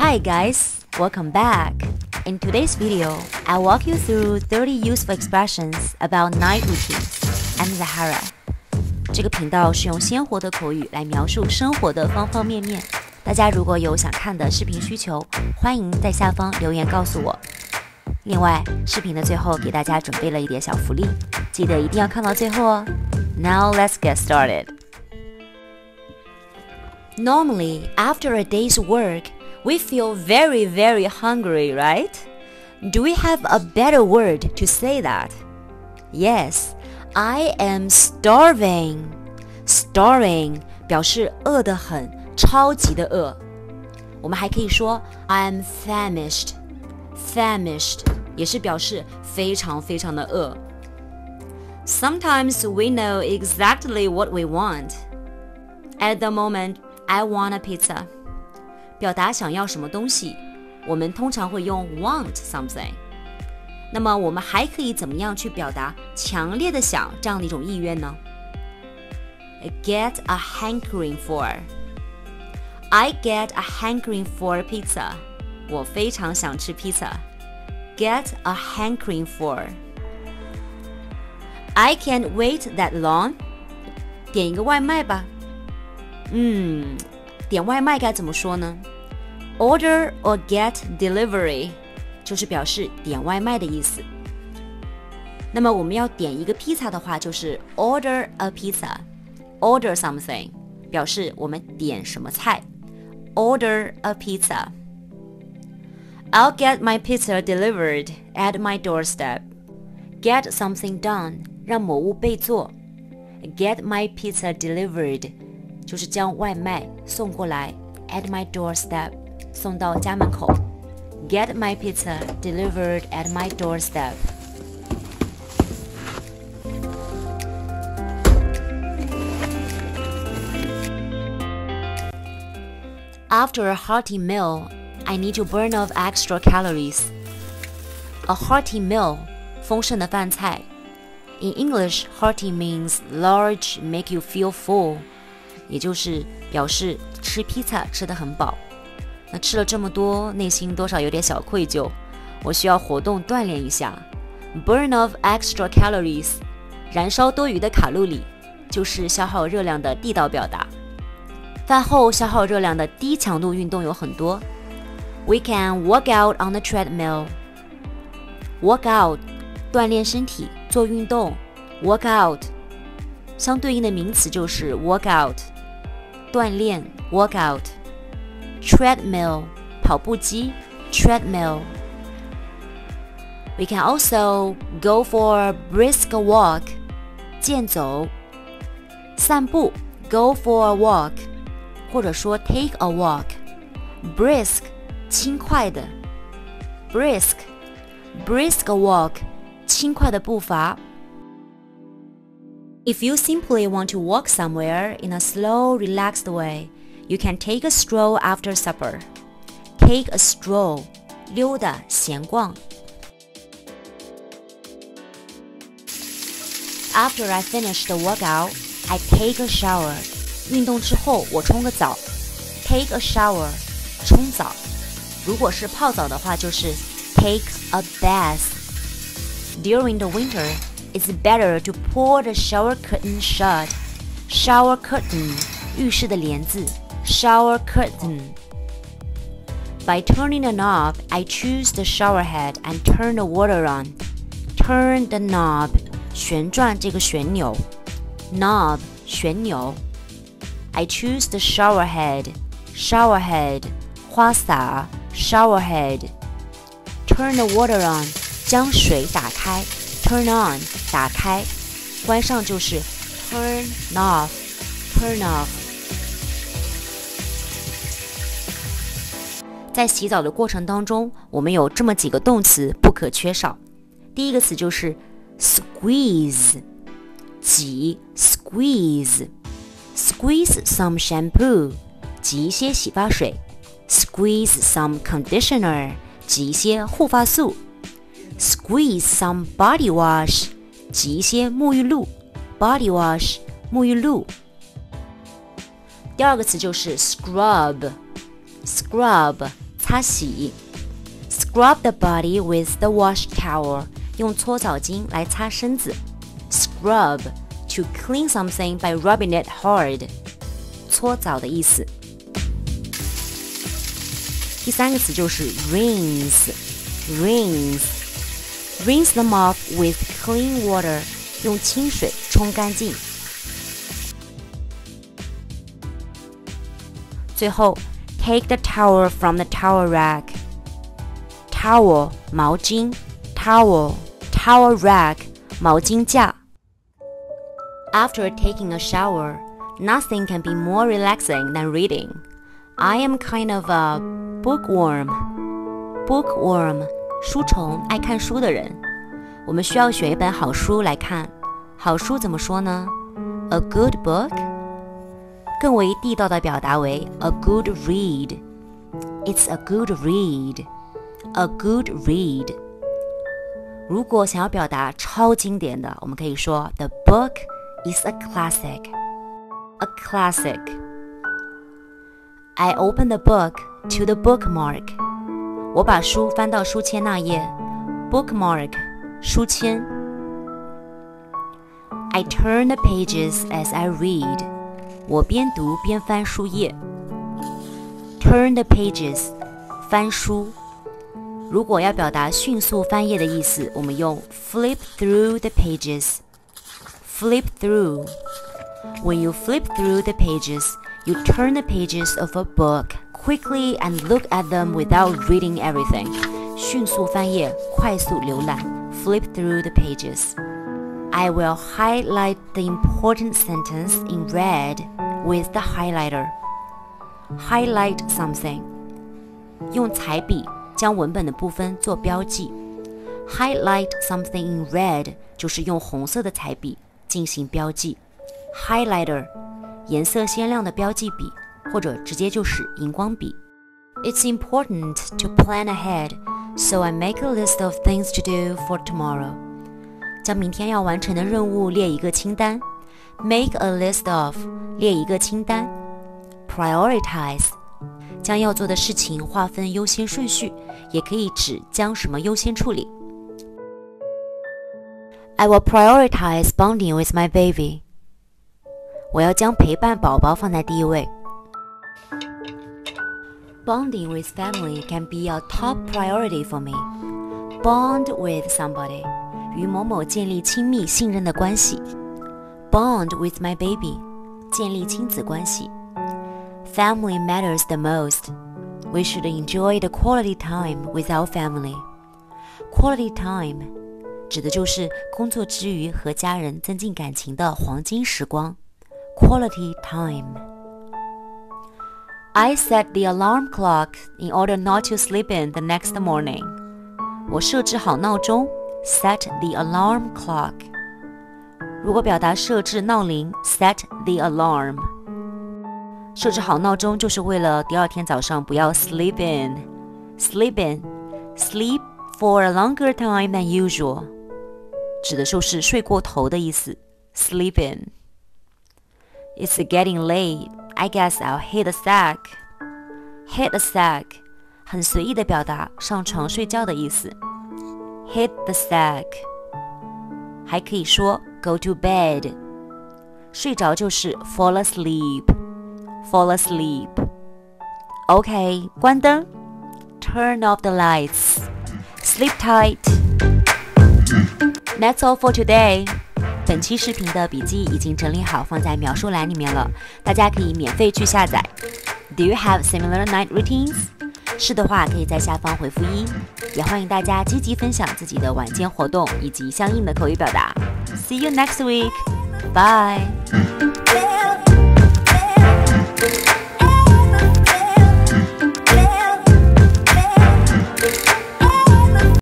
Hi guys, welcome back. In today's video, I'll walk you through 30 useful expressions about night routines. I'm Zahara. 这个频道是用鲜活的口语来描述生活的方方面面。大家如果有想看的视频需求，欢迎在下方留言告诉我。另外，视频的最后给大家准备了一点小福利，记得一定要看到最后哦。Now let's get started. Normally, after a day's work, we feel very, very hungry, right? Do we have a better word to say that? Yes, I am starving. Starving 表示饿得很，超级的饿。我们还可以说 I am famished. Famished 也是表示非常非常的饿。Sometimes we know exactly what we want. At the moment, I want a pizza. 表达想要什么东西，我们通常会用 want something。那么我们还可以怎么样去表达强烈的想这样的一种意愿呢？ Get a hankering for. I get a hankering for pizza. 我非常想吃披萨。Get a hankering for. I can't wait that long. 点一个外卖吧。点外卖该怎么说呢？ Order or get delivery 就是表示点外卖的意思。那么我们要点一个披萨的话，就是 order a pizza. Order something 表示我们点什么菜。Order a pizza. I'll get my pizza delivered at my doorstep. Get something done 让某物被做。Get my pizza delivered就是将外卖送过来 at my doorstep 送到家门口 Get my pizza delivered at my doorstep. After a hearty meal, I need to burn off extra calories. A hearty meal 丰盛的饭菜 In English, hearty means large, make you feel full.也就是表示吃披萨吃得很饱，那吃了这么多，内心多少有点小愧疚，我需要活动锻炼一下。Burn off extra calories， 燃烧多余的卡路里，就是消耗热量的地道表达。饭后消耗热量的低强度运动有很多。We can walk out on the treadmill. Walk out， 锻炼身体，做运动。Walk out， 相对应的名词就是 walk out。锻炼 walk out. Treadmill 跑步机 treadmill. We can also go for a brisk walk 健走散步 go for a walk 或者说 take a walk. Brisk 轻快的 brisk walk 轻快的步伐。If you simply want to walk somewhere in a slow, relaxed way, you can take a stroll after supper. Take a stroll, 溜达闲逛。After I finish the workout, I take a shower. 运动之后我冲个澡。Take a shower, 冲澡。如果是泡澡的话，就是 take a bath. During the winter,It's better to pull the shower curtain shut. Shower curtain, 浴室的帘子 shower curtain. By turning the knob, I choose the shower head and turn the water on. Turn the knob, 旋转这个旋钮 knob, 旋钮 I choose the shower head. Shower head, 花洒 shower head. Turn the water on, 将水打开Turn on 打开，关上就是 turn off. Turn off. 在洗澡的过程当中，我们有这么几个动词不可缺少。第一个词就是 squeeze 挤 squeeze some shampoo 挤一些洗发水 squeeze some conditioner 挤一些护发素Squeeze some body wash 挤一些沐浴露 body wash 沐浴露。第二个词就是 scrub 擦洗。Scrub the body with the wash towel. 用搓澡巾来擦身子。Scrub, to clean something by rubbing it hard. 搓澡的意思。第3个词就是 rinse. Rinse them off with clean water. 用清水冲干净。最后 take the towel from the towel rack. Towel 毛巾 towel rack 毛巾架。After taking a shower, nothing can be more relaxing than reading. I am kind of a bookworm. Bookworm 书虫，爱看书的人。我们需要选一本好书来看。好书怎么说呢？ A good book? 更为地道的表达为 a good read. It's a good read. A good read. 如果想要表达超经典的，我们可以说 The book is a classic. A classic. I opened the book to the bookmark. 我把书翻到书签那页。Bookmark 书签。I turn the pages as I read. 我边读边翻书页。Turn the pages 翻书。如果要表达迅速翻页的意思，我们用 flip through the pages. Flip through. When you flip through the pages, you turn the pages of a book quickly and look at them without reading everything. 迅速翻页，快速浏览。Flip through the pages. I will highlight the important sentence in red with the highlighter. Highlight something. 用彩笔将文本的部分做标记。Highlight something in red 就是用红色的彩笔进行标记。Highlighter 颜色鲜亮的标记笔，或者直接就是荧光笔。It's important to plan ahead, so I make a list of things to do for tomorrow. 将明天要完成的任务列一个清单。Make a list of 列一个清单。Prioritize 将要做的事情划分优先顺序，也可以指将什么优先处理。I will prioritize bonding with my baby. 我要将陪伴宝宝放在第一位。Bonding with family can be a top priority for me. Bond with somebody. 与某某建立亲密信任的关系。Bond with my baby. 建立亲子关系。Family matters the most. We should enjoy the quality time with our family. Quality time 指的就是工作之余和家人增进感情的黄金时光。Quality time. I set the alarm clock in order not to sleep in the next morning. 我设置好闹钟 set the alarm clock. 如果表达设置闹铃 set the alarm. 设置好闹钟就是为了第二天早上不要 sleep in. Sleep in. Sleep for a longer time than usual. 指的就是睡过头的意思 Sleep in. It's getting late. I guess I'll hit the sack. Hit the sack. 很随意的表达上床睡觉的意思 Hit the sack. 还可以说 go to bed. 睡着就是 fall asleep. Fall asleep. OK, 关灯 Turn off the lights. Sleep tight. That's all for today. 本期视频的笔记已经整理好放在描述栏里面了，大家可以免费去下载。Do you have similar night routines? 是的话可以在下方回复1，也欢迎大家积极分享自己的晚间活动以及相应的口语表达。See you next week. Bye.